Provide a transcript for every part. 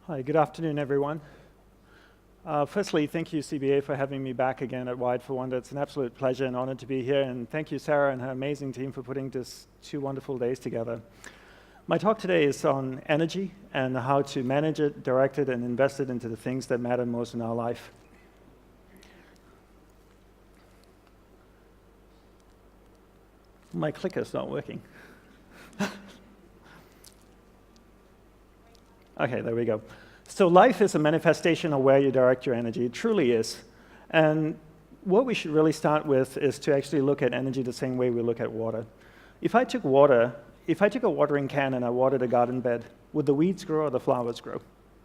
Hi, good afternoon, everyone. Firstly, thank you, CBA, for having me back again at Wide for Wonder. It's an absolute pleasure and honor to be here, and thank you, Sarah, and her amazing team for putting this 2 wonderful days together. My talk today is on energy and how to manage it, direct it, and invest it into the things that matter most in our life. My clicker's not working. Okay, there we go. So life is a manifestation of where you direct your energy. It truly is. And what we should really start with is to actually look at energy the same way we look at water. If I took a watering can and I watered a garden bed, would the weeds grow or the flowers grow?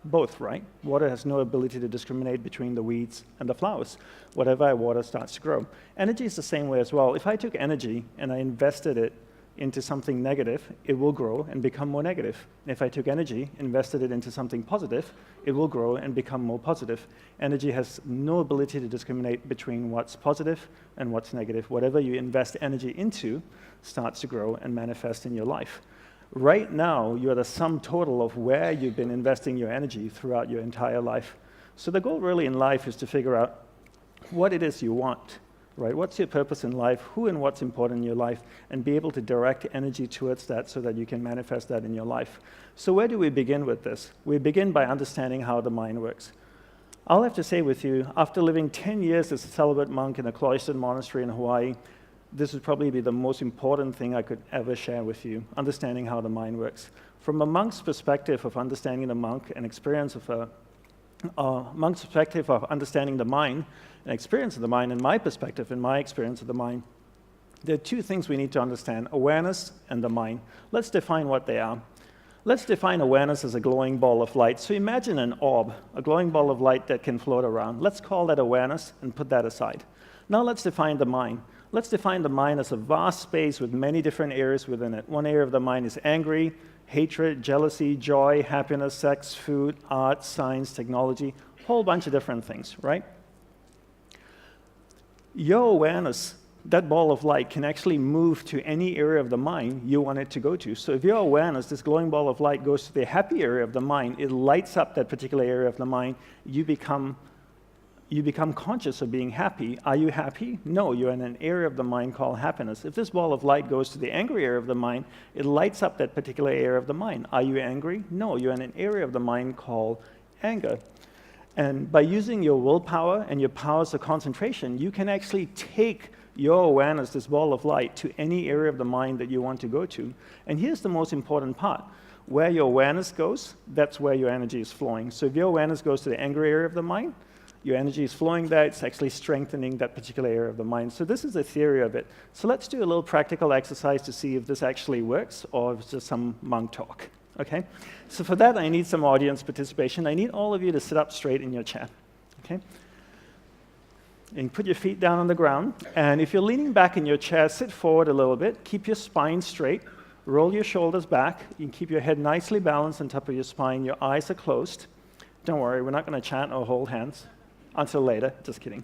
Both, right? Water has no ability to discriminate between the weeds and the flowers. Whatever I water starts to grow. Energy is the same way as well. If I took energy and I invested it into something negative, it will grow and become more negative. If I took energy, invested it into something positive, it will grow and become more positive. Energy has no ability to discriminate between what's positive and what's negative. Whatever you invest energy into starts to grow and manifest in your life. Right now, you're the sum total of where you've been investing your energy throughout your entire life. So the goal really in life is to figure out what it is you want. Right? What's your purpose in life, who and what's important in your life, and be able to direct energy towards that so that you can manifest that in your life. So where do we begin with this? We begin by understanding how the mind works. I'll have to say with you, after living 10 years as a celibate monk in a cloistered monastery in Hawaii, this would probably be the most important thing I could ever share with you, understanding how the mind works. From a monk's perspective of understanding the monk and experience of a monk's perspective of understanding the mind, and experience of the mind, and my perspective and my experience of the mind, there are 2 things we need to understand: awareness and the mind. Let's define what they are. Let's define awareness as a glowing ball of light. So imagine an orb, a glowing ball of light that can float around. Let's call that awareness and put that aside. Now let's define the mind. Let's define the mind as a vast space with many different areas within it. One area of the mind is angry, hatred, jealousy, joy, happiness, sex, food, art, science, technology, a whole bunch of different things, right? Your awareness, that ball of light, can actually move to any area of the mind you want it to go to. So if your awareness, this glowing ball of light, goes to the happy area of the mind, it lights up that particular area of the mind. You become conscious of being happy. Are you happy? No, you're in an area of the mind called happiness. If this ball of light goes to the angry area of the mind, it lights up that particular area of the mind. Are you angry? No, you're in an area of the mind called anger. And by using your willpower and your powers of concentration, you can actually take your awareness, this ball of light, to any area of the mind that you want to go to. And here's the most important part. Where your awareness goes, that's where your energy is flowing. So if your awareness goes to the angry area of the mind, your energy is flowing there. It's actually strengthening that particular area of the mind. So this is a theory of it. So let's do a little practical exercise to see if this actually works or if it's just some monk talk. Okay? So for that, I need some audience participation. I need all of you to sit up straight in your chair. Okay? And put your feet down on the ground. And if you're leaning back in your chair, sit forward a little bit. Keep your spine straight. Roll your shoulders back. You can keep your head nicely balanced on top of your spine. Your eyes are closed. Don't worry, we're not going to chant or hold hands until later. Just kidding.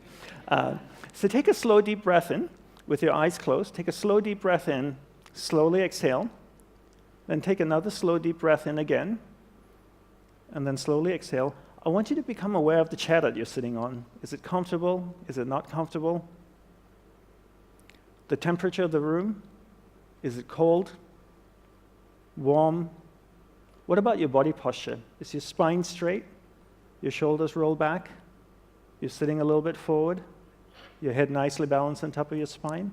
So take a slow, deep breath in with your eyes closed. Take a slow, deep breath in. Slowly exhale. Then take another slow, deep breath in again, and then slowly exhale. I want you to become aware of the chair that you're sitting on. Is it comfortable? Is it not comfortable? The temperature of the room? Is it cold? Warm? What about your body posture? Is your spine straight? Your shoulders roll back? You're sitting a little bit forward? Your head nicely balanced on top of your spine?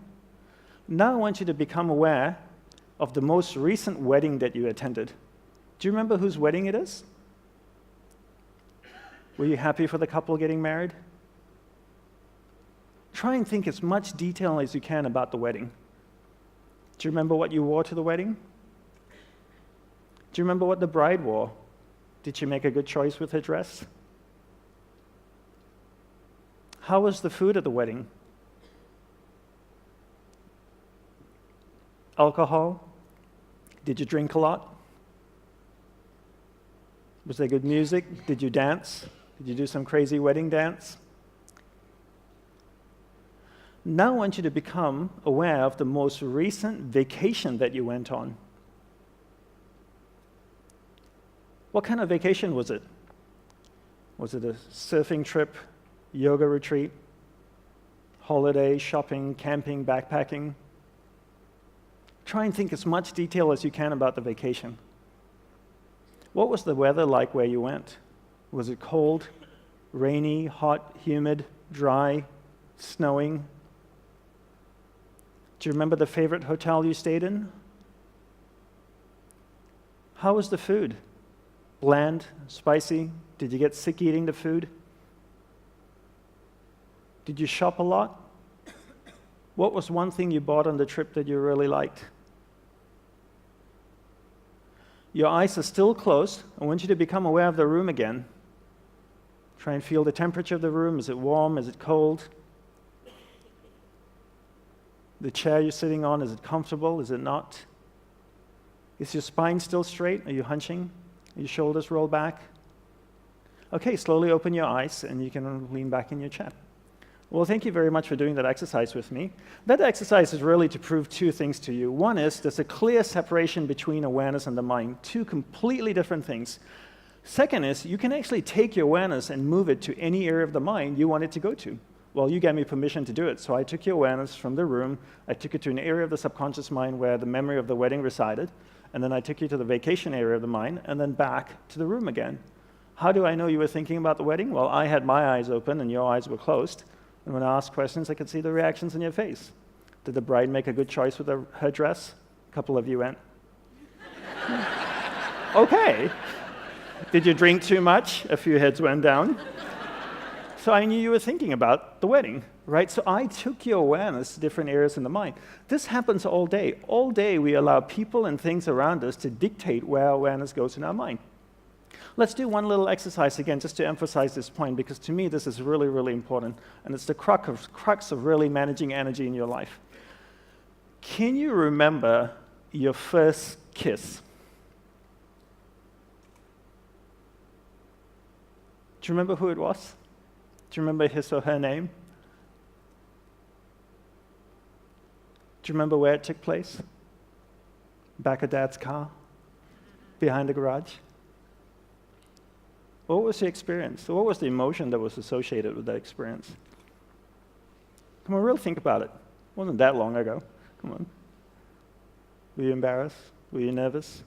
Now I want you to become aware of the most recent wedding that you attended. Do you remember whose wedding it is? Were you happy for the couple getting married? Try and think as much detail as you can about the wedding. Do you remember what you wore to the wedding? Do you remember what the bride wore? Did she make a good choice with her dress? How was the food at the wedding? Alcohol? Did you drink a lot? Was there good music? Did you dance? Did you do some crazy wedding dance? Now I want you to become aware of the most recent vacation that you went on. What kind of vacation was it? Was it a surfing trip, yoga retreat, holiday, shopping, camping, backpacking? Try and think as much detail as you can about the vacation. What was the weather like where you went? Was it cold, rainy, hot, humid, dry, snowing? Do you remember the favorite hotel you stayed in? How was the food? Bland, spicy? Did you get sick eating the food? Did you shop a lot? What was one thing you bought on the trip that you really liked? Your eyes are still closed. I want you to become aware of the room again. Try and feel the temperature of the room. Is it warm? Is it cold? The chair you're sitting on, is it comfortable? Is it not? Is your spine still straight? Are you hunching? Are your shoulders rolled back? Okay, slowly open your eyes and you can lean back in your chair. Well, thank you very much for doing that exercise with me. That exercise is really to prove two things to you. One is there's a clear separation between awareness and the mind, two completely different things. Second is you can actually take your awareness and move it to any area of the mind you want it to go to. Well, you gave me permission to do it, so I took your awareness from the room, I took it to an area of the subconscious mind where the memory of the wedding resided, and then I took you to the vacation area of the mind, and then back to the room again. How do I know you were thinking about the wedding? Well, I had my eyes open and your eyes were closed. And when I asked questions, I could see the reactions in your face. Did the bride make a good choice with her dress? A couple of you went, okay. Did you drink too much? A few heads went down. So I knew you were thinking about the wedding, right? So I took your awareness to different areas in the mind. This happens all day. All day we allow people and things around us to dictate where our awareness goes in our mind. Let's do one little exercise again just to emphasize this point, because to me this is really, really important, and it's the crux of really managing energy in your life. Can you remember your first kiss? Do you remember who it was? Do you remember his or her name? Do you remember where it took place? Back of Dad's car? Behind the garage? What was the experience? What was the emotion that was associated with that experience? Come on, really think about it. It wasn't that long ago. Come on. Were you embarrassed? Were you nervous?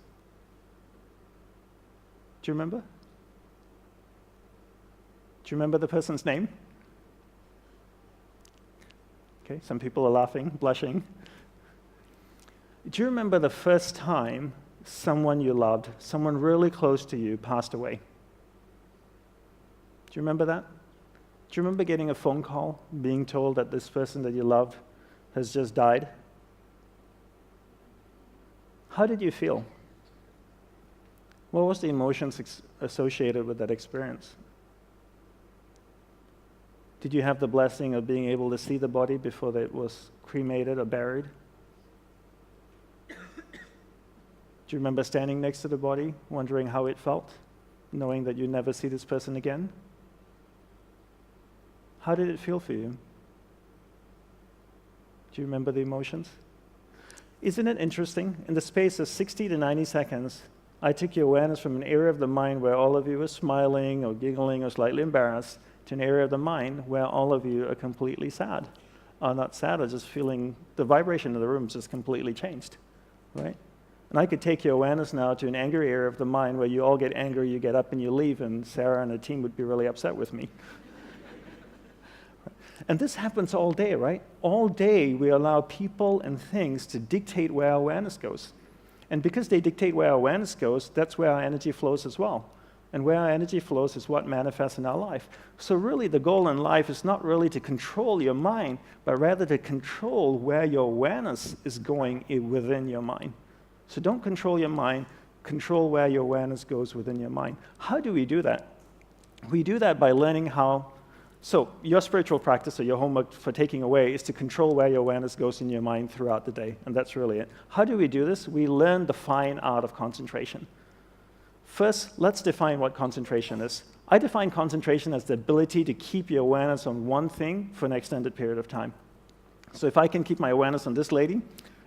Do you remember? Do you remember the person's name? Okay, some people are laughing, blushing. Do you remember the first time someone you loved, someone really close to you, passed away? Do you remember that? Do you remember getting a phone call, being told that this person that you loved has just died? How did you feel? What was the emotions associated with that experience? Did you have the blessing of being able to see the body before it was cremated or buried? Do you remember standing next to the body, wondering how it felt, knowing that you'd never see this person again? How did it feel for you? Do you remember the emotions? Isn't it interesting? In the space of 60 to 90 seconds, I took your awareness from an area of the mind where all of you were smiling or giggling or slightly embarrassed to an area of the mind where all of you are completely sad. Or not sad, or just feeling the vibration of the room just completely changed, right? And I could take your awareness now to an angry area of the mind where you all get angry, you get up and you leave, and Sarah and her team would be really upset with me. And this happens all day, right? All day we allow people and things to dictate where our awareness goes. And because they dictate where our awareness goes, that's where our energy flows as well. And where our energy flows is what manifests in our life. So really the goal in life is not really to control your mind, but rather to control where your awareness is going within your mind. So don't control your mind, control where your awareness goes within your mind. How do we do that? We do that by learning how. So your spiritual practice or your homework for taking away is to control where your awareness goes in your mind throughout the day, and that's really it. How do we do this? We learn the fine art of concentration. First, let's define what concentration is. I define concentration as the ability to keep your awareness on one thing for an extended period of time. So if I can keep my awareness on this lady,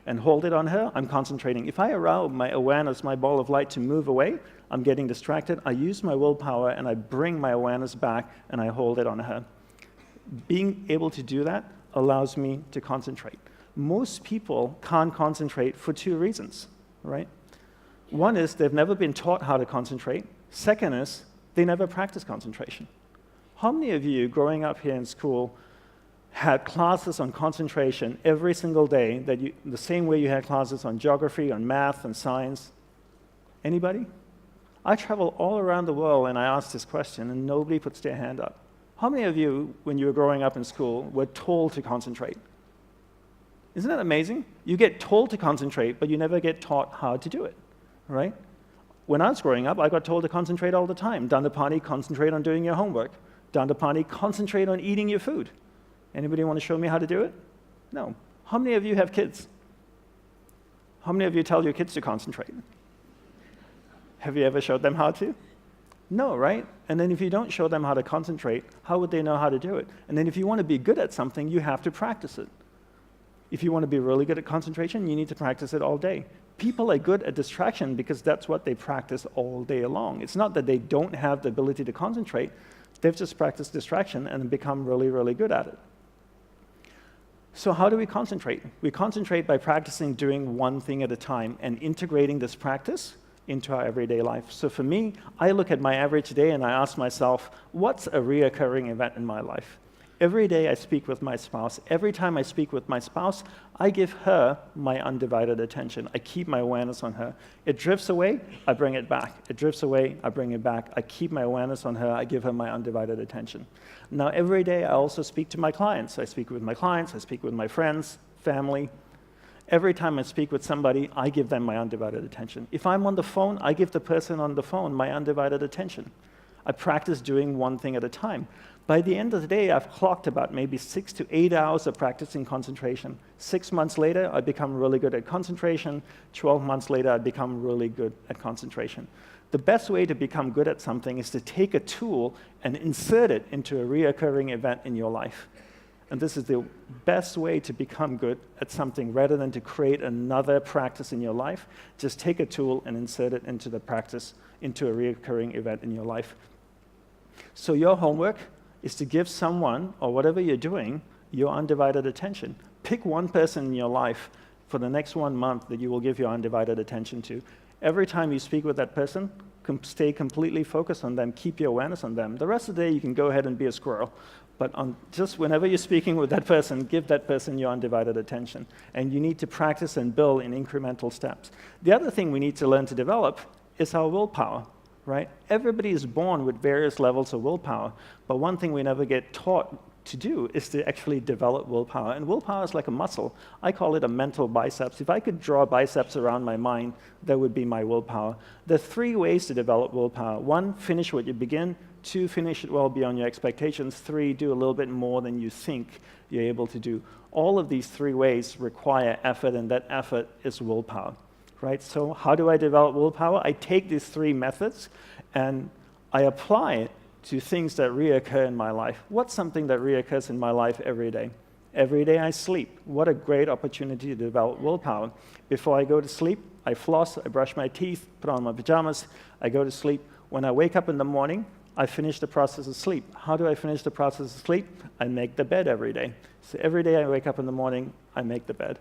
and hold it on her, I'm concentrating. If I allow my awareness, my ball of light, to move away, I'm getting distracted. I use my willpower, and I bring my awareness back, and I hold it on her. Being able to do that allows me to concentrate. Most people can't concentrate for two reasons, right? One is they've never been taught how to concentrate. Second is they never practice concentration. How many of you growing up here in school had classes on concentration every single day, the same way you had classes on geography, on math, and science? Anybody? I travel all around the world and I ask this question and nobody puts their hand up. How many of you, when you were growing up in school, were told to concentrate? Isn't that amazing? You get told to concentrate, but you never get taught how to do it, right? When I was growing up, I got told to concentrate all the time. Dandapani, concentrate on doing your homework. Dandapani, concentrate on eating your food. Anybody want to show me how to do it? No. How many of you have kids? How many of you tell your kids to concentrate? Have you ever showed them how to? No, right? And then if you don't show them how to concentrate, how would they know how to do it? And then if you want to be good at something, you have to practice it. If you want to be really good at concentration, you need to practice it all day. People are good at distraction because that's what they practice all day long. It's not that they don't have the ability to concentrate. They've just practiced distraction and become really, really good at it. So how do we concentrate? We concentrate by practicing doing one thing at a time and integrating this practice into our everyday life. So for me, I look at my average day and I ask myself, what's a reoccurring event in my life? Every day I speak with my spouse. Every time I speak with my spouse, I give her my undivided attention. I keep my awareness on her. It drifts away, I bring it back. It drifts away, I bring it back. I keep my awareness on her. I give her my undivided attention. Now, every day I also speak to my clients. I speak with my clients. I speak with my friends, family. Every time I speak with somebody, I give them my undivided attention. If I'm on the phone, I give the person on the phone my undivided attention. I practice doing one thing at a time. By the end of the day, I've clocked about maybe 6 to 8 hours of practicing concentration. 6 months later, I become really good at concentration. 12 months later, I become really good at concentration. The best way to become good at something is to take a tool and insert it into a reoccurring event in your life. And this is the best way to become good at something rather than to create another practice in your life. Just take a tool and insert it into the practice, into a reoccurring event in your life. So your homework is to give someone, or whatever you're doing, your undivided attention. Pick one person in your life for the next 1 month that you will give your undivided attention to. Every time you speak with that person, stay completely focused on them, keep your awareness on them. The rest of the day, you can go ahead and be a squirrel. But just whenever you're speaking with that person, give that person your undivided attention. And you need to practice and build in incremental steps. The other thing we need to learn to develop is our willpower, right? Everybody is born with various levels of willpower. But one thing we never get taught to do is to actually develop willpower. And willpower is like a muscle. I call it a mental biceps. If I could draw biceps around my mind, that would be my willpower. There are 3 ways to develop willpower. 1, finish what you begin. 2, finish it well beyond your expectations. 3, do a little bit more than you think you're able to do. All of these 3 ways require effort, and that effort is willpower, right? So how do I develop willpower? I take these 3 methods and I apply it to things that reoccur in my life. What's something that reoccurs in my life every day? Every day I sleep. What a great opportunity to develop willpower. Before I go to sleep, I floss, I brush my teeth, put on my pajamas, I go to sleep. When I wake up in the morning, I finish the process of sleep. How do I finish the process of sleep? I make the bed every day. So every day I wake up in the morning, I make the bed.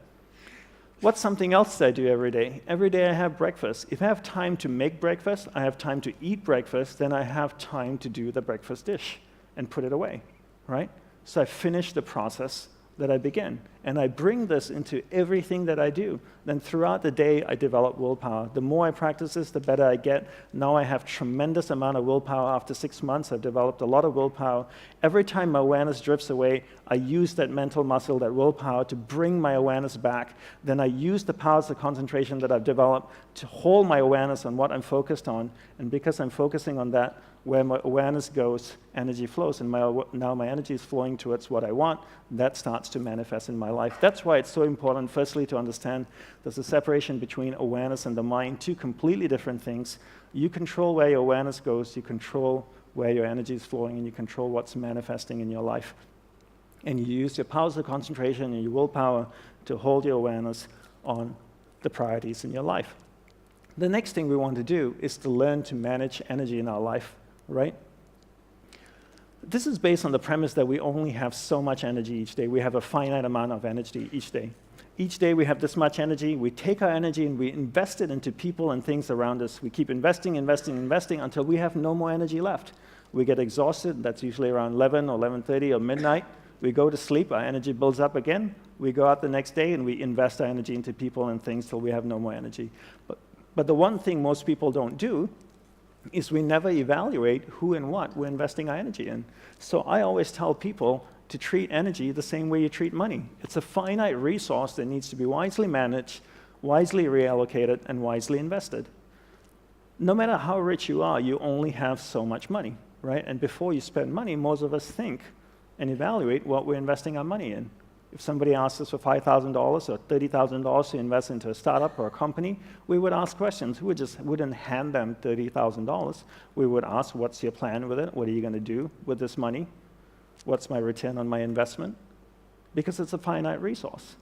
What's something else that I do every day? Every day I have breakfast. If I have time to make breakfast, I have time to eat breakfast, then I have time to do the breakfast dish and put it away, right? So I finish the process that I begin. And I bring this into everything that I do. Then throughout the day, I develop willpower. The more I practice this, the better I get. Now I have tremendous amount of willpower. After 6 months, I've developed a lot of willpower. Every time my awareness drifts away, I use that mental muscle, that willpower, to bring my awareness back. Then I use the powers of concentration that I've developed to hold my awareness on what I'm focused on. And because I'm focusing on that, where my awareness goes, energy flows, and now my energy is flowing towards what I want. That starts to manifest in my life. That's why it's so important, firstly, to understand there's a separation between awareness and the mind, 2 completely different things. You control where your awareness goes, you control where your energy is flowing, and you control what's manifesting in your life. And you use your powers of concentration and your willpower to hold your awareness on the priorities in your life. The next thing we want to do is to learn to manage energy in our life, right? This is based on the premise that we only have so much energy each day. We have a finite amount of energy each day. Each day we have this much energy. We take our energy and we invest it into people and things around us. We keep investing until we have no more energy left. We get exhausted. That's usually around 11 or 11:30 or midnight. We go to sleep. Our energy builds up again. We go out the next day and we invest our energy into people and things till we have no more energy. But the one thing most people don't do is we never evaluate who and what we're investing our energy in. So I always tell people to treat energy the same way you treat money. It's a finite resource that needs to be wisely managed, wisely reallocated, and wisely invested. No matter how rich you are, you only have so much money, right? And before you spend money, most of us think and evaluate what we're investing our money in. If somebody asks us for $5,000 or $30,000 to invest into a startup or a company, we would ask questions. We just wouldn't hand them $30,000. We would ask, what's your plan with it? What are you going to do with this money? What's my return on my investment? Because it's a finite resource.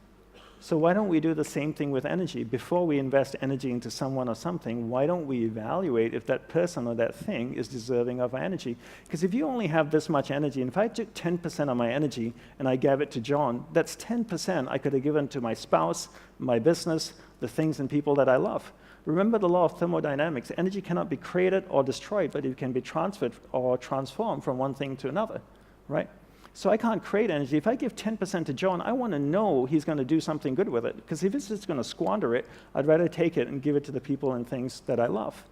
So why don't we do the same thing with energy? Before we invest energy into someone or something, why don't we evaluate if that person or that thing is deserving of our energy? Because if you only have this much energy, and if I took 10% of my energy and I gave it to John, that's 10% I could have given to my spouse, my business, the things and people that I love. Remember the law of thermodynamics. Energy cannot be created or destroyed, but it can be transferred or transformed from one thing to another, right? So I can't create energy. If I give 10% to John, I want to know he's going to do something good with it. Because if he's just going to squander it, I'd rather take it and give it to the people and things that I love.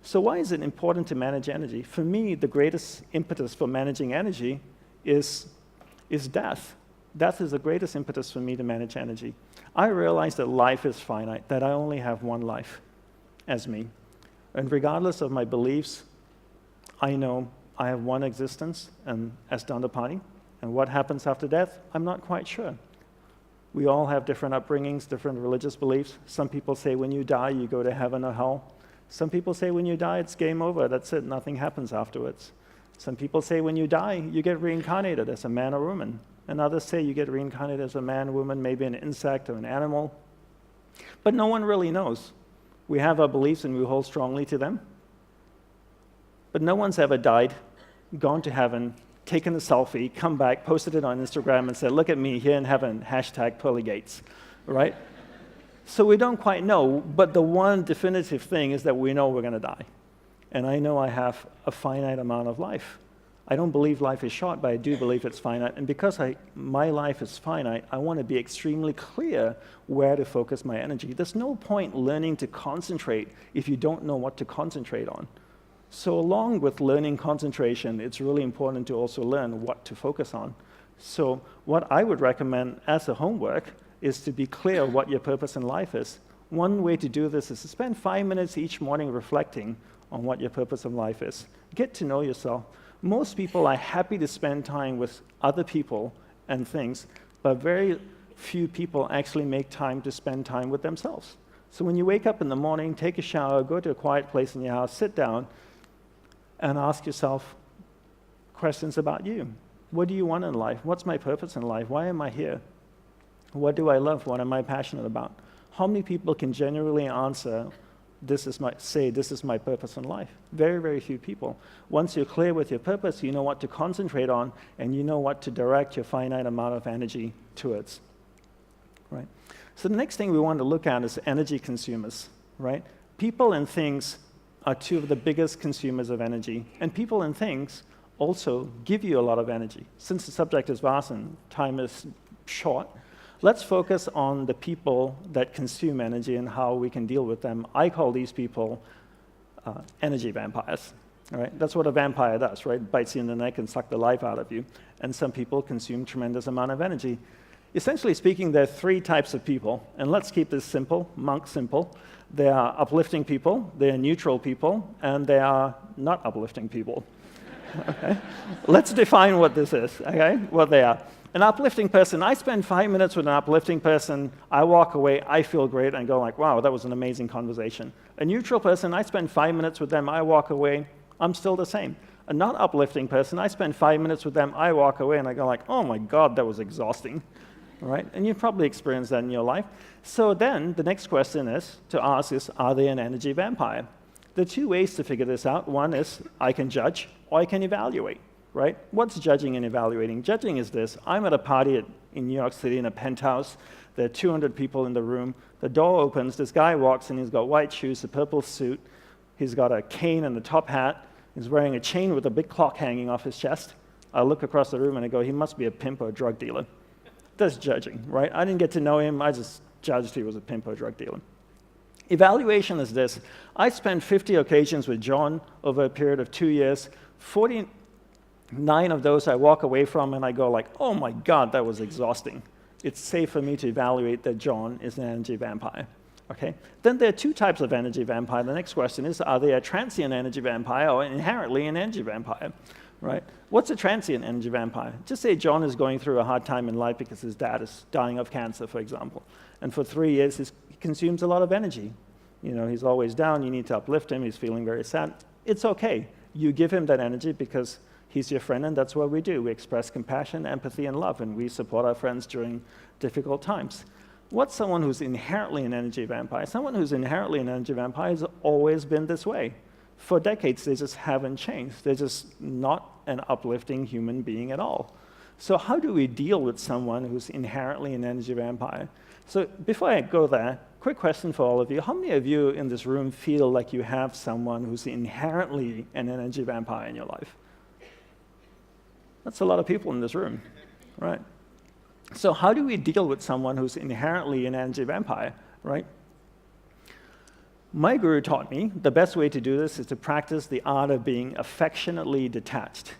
So why is it important to manage energy? For me, the greatest impetus for managing energy is death. Death is the greatest impetus for me to manage energy. I realize that life is finite, that I only have one life as me. And regardless of my beliefs, I know I have one existence and as Dandapani. And what happens after death, I'm not quite sure. We all have different upbringings, different religious beliefs. Some people say when you die, you go to heaven or hell. Some people say when you die, it's game over. That's it. Nothing happens afterwards. Some people say when you die, you get reincarnated as a man or woman. And others say you get reincarnated as a man, woman, maybe an insect or an animal. But no one really knows. We have our beliefs and we hold strongly to them. But no one's ever died, gone to heaven, taken a selfie, come back, posted it on Instagram and said, look at me here in heaven, #PearlyGates, right? So we don't quite know, but the one definitive thing is that we know we're going to die. And I know I have a finite amount of life. I don't believe life is short, but I do believe it's finite. And because my life is finite, I want to be extremely clear where to focus my energy. There's no point learning to concentrate if you don't know what to concentrate on. So along with learning concentration, it's really important to also learn what to focus on. So what I would recommend as a homework is to be clear what your purpose in life is. One way to do this is to spend 5 minutes each morning reflecting on what your purpose in life is. Get to know yourself. Most people are happy to spend time with other people and things, but very few people actually make time to spend time with themselves. So when you wake up in the morning, take a shower, go to a quiet place in your house, sit down, and ask yourself questions about you. What do you want in life? What's my purpose in life? Why am I here? What do I love? What am I passionate about? How many people can genuinely answer, this is my purpose in life? Very, very few people. Once you're clear with your purpose, you know what to concentrate on, and you know what to direct your finite amount of energy towards, right? So the next thing we want to look at is energy consumers, right? People and things are two of the biggest consumers of energy. And people and things also give you a lot of energy. Since the subject is vast and time is short, let's focus on the people that consume energy and how we can deal with them. I call these people energy vampires. All right? That's what a vampire does, right? Bites you in the neck and sucks the life out of you. And some people consume tremendous amount of energy. Essentially speaking, there are 3 types of people. And let's keep this simple, monk simple. There are uplifting people, there are neutral people, and there are not uplifting people. Okay? Let's define what this is, okay? What they are. An uplifting person, I spend 5 minutes with an uplifting person, I walk away, I feel great, and go like, wow, that was an amazing conversation. A neutral person, I spend 5 minutes with them, I walk away, I'm still the same. A not uplifting person, I spend 5 minutes with them, I walk away, and I go like, oh my God, that was exhausting. right? And you've probably experienced that in your life. So then the next question to ask is, are they an energy vampire? There are two ways to figure this out. One is I can judge or I can evaluate, right? What's judging and evaluating? Judging is this. I'm at a party in New York City in a penthouse. There are 200 people in the room. The door opens. This guy walks in. He's got white shoes, a purple suit. He's got a cane and a top hat. He's wearing a chain with a big clock hanging off his chest. I look across the room and I go, he must be a pimp or a drug dealer. That's judging, right? I didn't get to know him. I just judged he was a pimp or a drug dealer. Evaluation is this. I spent 50 occasions with John over a period of 2 years. 49 of those I walk away from and I go like, oh my God, that was exhausting. It's safe for me to evaluate that John is an energy vampire. Okay? Then there are two types of energy vampire. The next question is, are they a transient energy vampire or inherently an energy vampire? Right? What's a transient energy vampire? Just say John is going through a hard time in life because his dad is dying of cancer, for example. And for 3 years, he consumes a lot of energy. You know, he's always down. You need to uplift him. He's feeling very sad. It's okay. You give him that energy because he's your friend, and that's what we do. We express compassion, empathy, and love, and we support our friends during difficult times. What's someone who's inherently an energy vampire? Someone who's inherently an energy vampire has always been this way. For decades, they just haven't changed. They're just not an uplifting human being at all. So how do we deal with someone who's inherently an energy vampire? So before I go there, quick question for all of you. How many of you in this room feel like you have someone who's inherently an energy vampire in your life? That's a lot of people in this room, right? So how do we deal with someone who's inherently an energy vampire, right? My guru taught me the best way to do this is to practice the art of being affectionately detached,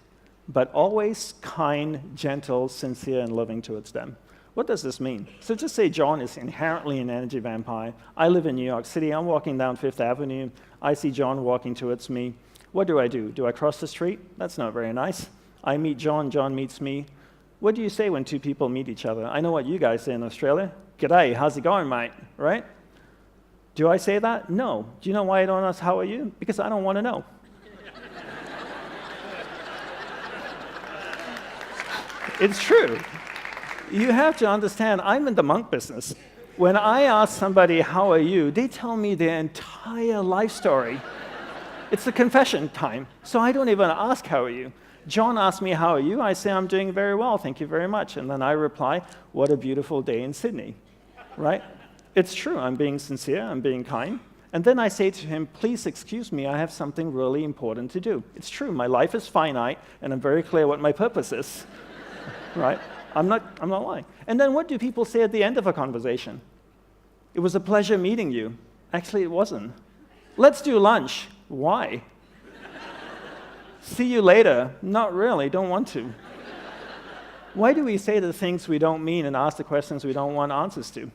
but always kind, gentle, sincere, and loving towards them. What does this mean? So just say John is inherently an energy vampire. I live in New York City. I'm walking down Fifth Avenue. I see John walking towards me. What do? Do I cross the street? That's not very nice. I meet John. John meets me. What do you say when two people meet each other? I know what you guys say in Australia. G'day, how's it going, mate? Right? Do I say that? No. Do you know why I don't ask how are you? Because I don't want to know. It's true. You have to understand, I'm in the monk business. When I ask somebody, how are you, they tell me their entire life story. It's a confession time, so I don't even ask, how are you? John asks me, how are you? I say, I'm doing very well, thank you very much. And then I reply, what a beautiful day in Sydney, right? It's true, I'm being sincere, I'm being kind. And then I say to him, please excuse me, I have something really important to do. It's true, my life is finite, and I'm very clear what my purpose is, right? I'm not lying. And then what do people say at the end of a conversation? It was a pleasure meeting you. Actually, it wasn't. Let's do lunch. Why? See you later. Not really, don't want to. Why do we say the things we don't mean and ask the questions we don't want answers to?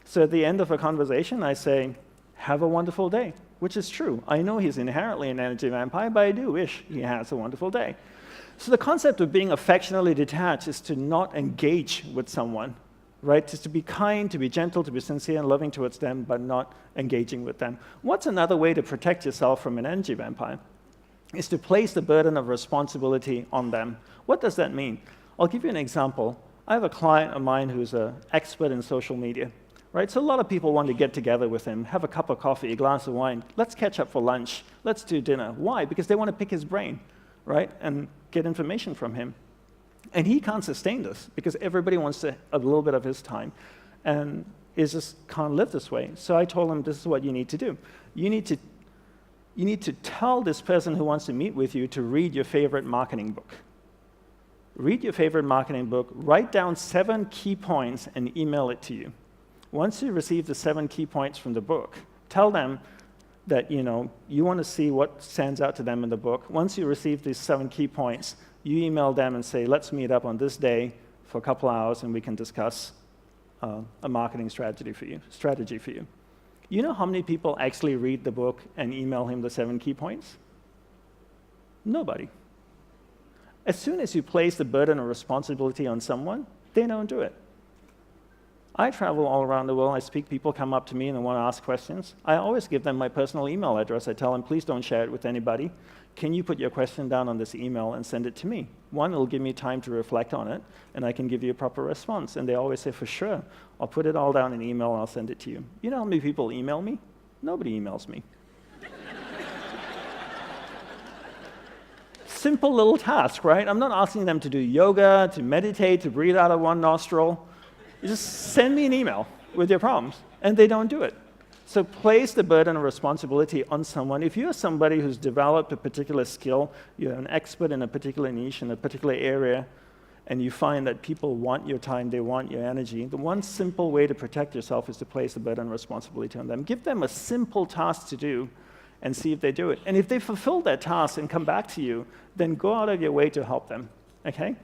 So at the end of a conversation, I say, have a wonderful day, which is true. I know he's inherently an energy vampire, but I do wish he has a wonderful day. So the concept of being affectionately detached is to not engage with someone, right? Just to be kind, to be gentle, to be sincere and loving towards them, but not engaging with them. What's another way to protect yourself from an energy vampire? Is to place the burden of responsibility on them. What does that mean? I'll give you an example. I have a client of mine who's an expert in social media, right? So a lot of people want to get together with him, have a cup of coffee, a glass of wine. Let's catch up for lunch. Let's do dinner. Why? Because they want to pick his brain, right? And get information from him. And he can't sustain this because everybody wants a little bit of his time and just can't live this way. So I told him, this is what you need to do. You need to tell this person who wants to meet with you to read your favorite marketing book. Read your favorite marketing book, write down 7 key points and email it to you. Once you receive the 7 key points from the book, tell them that you want to see what stands out to them in the book. Once you receive these 7 key points, you email them and say, let's meet up on this day for a couple hours and we can discuss a marketing strategy for you. You know how many people actually read the book and email him the 7 key points? Nobody. As soon as you place the burden of responsibility on someone, they don't do it. I travel all around the world. I speak, people come up to me and they want to ask questions. I always give them my personal email address. I tell them, please don't share it with anybody. Can you put your question down on this email and send it to me? One, it'll give me time to reflect on it, and I can give you a proper response. And they always say, for sure, I'll put it all down in email and I'll send it to you. You know how many people email me? Nobody emails me. Simple little task, right? I'm not asking them to do yoga, to meditate, to breathe out of one nostril. You just send me an email with your problems, and they don't do it. So place the burden of responsibility on someone. If you're somebody who's developed a particular skill, you're an expert in a particular niche, in a particular area, and you find that people want your time, they want your energy, the one simple way to protect yourself is to place the burden of responsibility on them. Give them a simple task to do and see if they do it. And if they fulfill that task and come back to you, then go out of your way to help them, okay?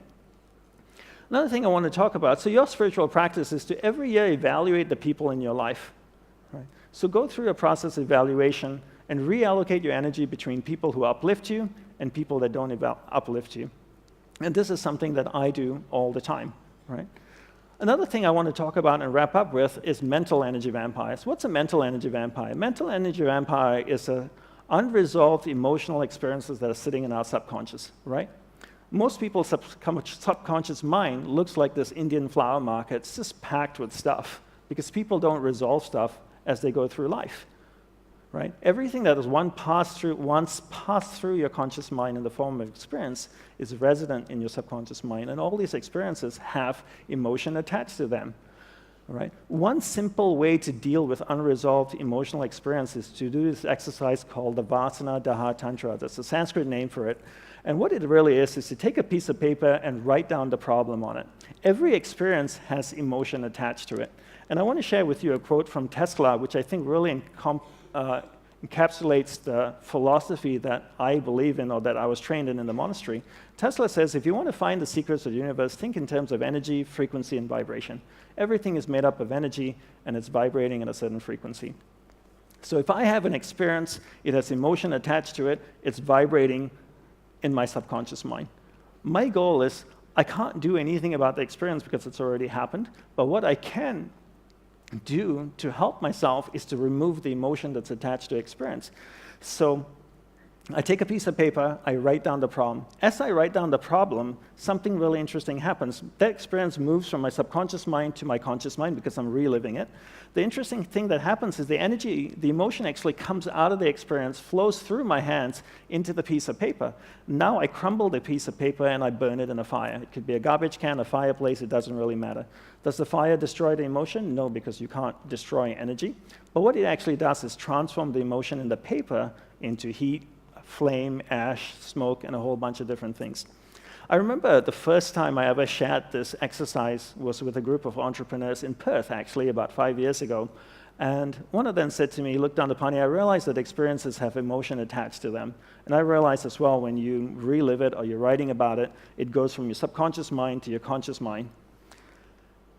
Another thing I want to talk about, so your spiritual practice is to every year evaluate the people in your life. Right? So go through a process of evaluation and reallocate your energy between people who uplift you and people that don't uplift you. And this is something that I do all the time. Right? Another thing I want to talk about and wrap up with is mental energy vampires. What's a mental energy vampire? A mental energy vampire is unresolved emotional experiences that are sitting in our subconscious, right? Most people's subconscious mind looks like this Indian flower market. It's just packed with stuff because people don't resolve stuff as they go through life, right? Everything that is once passed through your conscious mind in the form of experience is resident in your subconscious mind, and all these experiences have emotion attached to them, right? One simple way to deal with unresolved emotional experiences is to do this exercise called the Vasana Daha Tantra. That's the Sanskrit name for it. And what it really is to take a piece of paper and write down the problem on it. Every experience has emotion attached to it. And I want to share with you a quote from Tesla, which I think really encapsulates the philosophy that I believe in or that I was trained in the monastery. Tesla says, if you want to find the secrets of the universe, think in terms of energy, frequency, and vibration. Everything is made up of energy, and it's vibrating at a certain frequency. So if I have an experience, it has emotion attached to it, it's vibrating in my subconscious mind. My goal is, I can't do anything about the experience because it's already happened, but what I can do to help myself is to remove the emotion that's attached to experience. So I take a piece of paper, I write down the problem. As I write down the problem, something really interesting happens. That experience moves from my subconscious mind to my conscious mind because I'm reliving it. The interesting thing that happens is the emotion actually comes out of the experience, flows through my hands into the piece of paper. Now I crumble the piece of paper and I burn it in a fire. It could be a garbage can, a fireplace, it doesn't really matter. Does the fire destroy the emotion? No, because you can't destroy energy. But what it actually does is transform the emotion in the paper into heat, flame, ash, smoke, and a whole bunch of different things. I remember the first time I ever shared this exercise was with a group of entrepreneurs in Perth, actually, about 5 years ago. And one of them said to me, look, Dandipani, I realize that experiences have emotion attached to them. And I realize as well, when you relive it or you're writing about it, it goes from your subconscious mind to your conscious mind.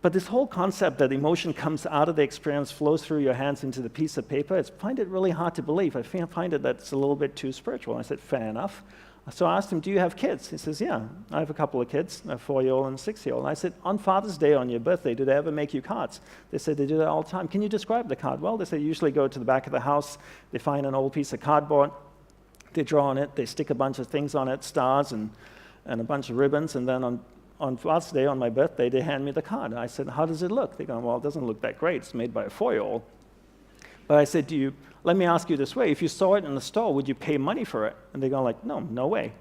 But this whole concept that emotion comes out of the experience, flows through your hands into the piece of paper, I find it really hard to believe. I find it that's a little bit too spiritual. I said, fair enough. So I asked him, do you have kids? He says, yeah, I have a couple of kids, a 4-year-old and a 6-year-old. And I said, on Father's Day, on your birthday, do they ever make you cards? They said, they do that all the time. Can you describe the card? Well, they say, usually go to the back of the house, they find an old piece of cardboard, they draw on it, they stick a bunch of things on it, stars and a bunch of ribbons, and then on Father's Day, on my birthday, they hand me the card. I said, how does it look? They go, well, it doesn't look that great. It's made by a 4-year-old. But I said, let me ask you this way. If you saw it in the store, would you pay money for it? And they go like, no way.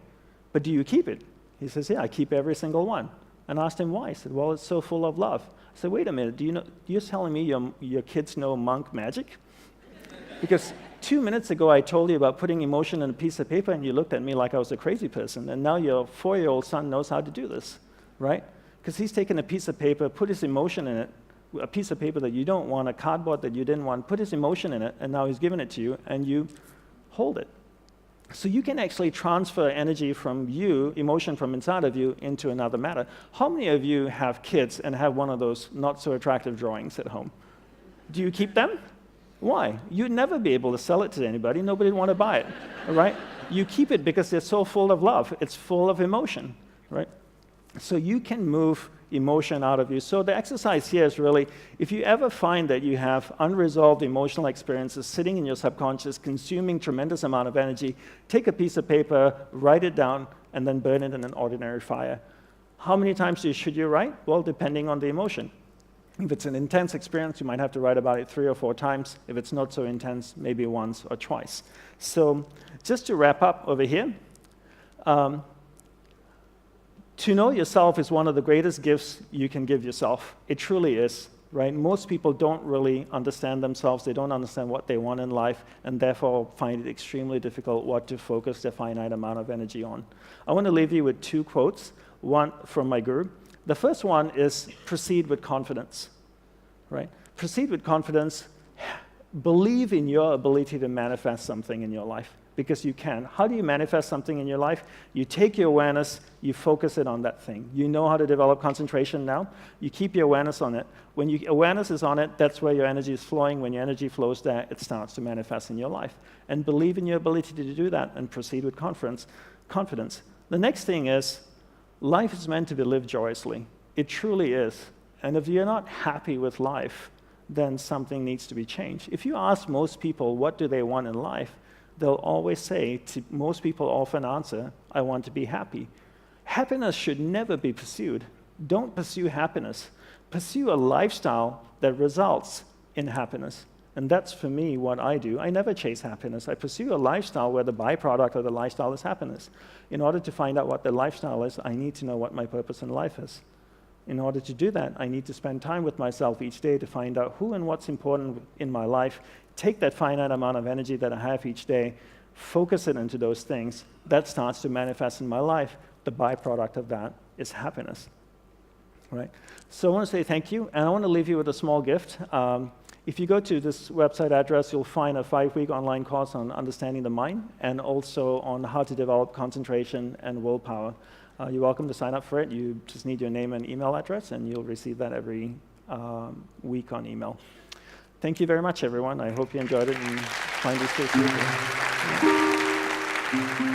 But do you keep it? He says, yeah, I keep every single one. And I asked him why. He said, well, it's so full of love. I said, wait a minute, you're telling me your kids know monk magic? Because 2 minutes ago, I told you about putting emotion in a piece of paper, and you looked at me like I was a crazy person. And now your 4-year-old son knows how to do this. Right? Because he's taken a piece of paper, put his emotion in it, a piece of paper that you don't want, a cardboard that you didn't want, put his emotion in it, and now he's given it to you, and you hold it. So you can actually transfer energy from you, emotion from inside of you, into another matter. How many of you have kids and have one of those not-so-attractive drawings at home? Do you keep them? Why? You'd never be able to sell it to anybody. Nobody would want to buy it, all right? You keep it because they're so full of love. It's full of emotion, right? So you can move emotion out of you. So the exercise here is really, if you ever find that you have unresolved emotional experiences sitting in your subconscious, consuming tremendous amount of energy, take a piece of paper, write it down, and then burn it in an ordinary fire. How many times should you write? Well, depending on the emotion. If it's an intense experience, you might have to write about it 3 or 4 times. If it's not so intense, maybe once or twice. So just to wrap up over here, to know yourself is one of the greatest gifts you can give yourself. It truly is, right? Most people don't really understand themselves. They don't understand what they want in life, and therefore find it extremely difficult what to focus their finite amount of energy on. I want to leave you with 2 quotes, one from my guru. The first one is proceed with confidence, right? Proceed with confidence. Believe in your ability to manifest something in your life, because you can. How do you manifest something in your life? You take your awareness, you focus it on that thing. You know how to develop concentration now. You keep your awareness on it. When your awareness is on it, that's where your energy is flowing. When your energy flows there, it starts to manifest in your life. And believe in your ability to do that and proceed with confidence. The next thing is, life is meant to be lived joyously. It truly is. And if you're not happy with life, then something needs to be changed. If you ask most people what do they want in life, they'll always say, most people often answer, I want to be happy. Happiness should never be pursued. Don't pursue happiness. Pursue a lifestyle that results in happiness. And that's, for me, what I do. I never chase happiness. I pursue a lifestyle where the byproduct of the lifestyle is happiness. In order to find out what the lifestyle is, I need to know what my purpose in life is. In order to do that, I need to spend time with myself each day to find out who and what's important in my life, take that finite amount of energy that I have each day, focus it into those things. That starts to manifest in my life. The byproduct of that is happiness. Right? So I want to say thank you, and I want to leave you with a small gift. If you go to this website address, you'll find a 5-week online course on understanding the mind, and also on how to develop concentration and willpower. You're welcome to sign up for it. You just need your name and email address, and you'll receive that every week on email. Thank you very much, everyone. I hope you enjoyed it and find these skills useful.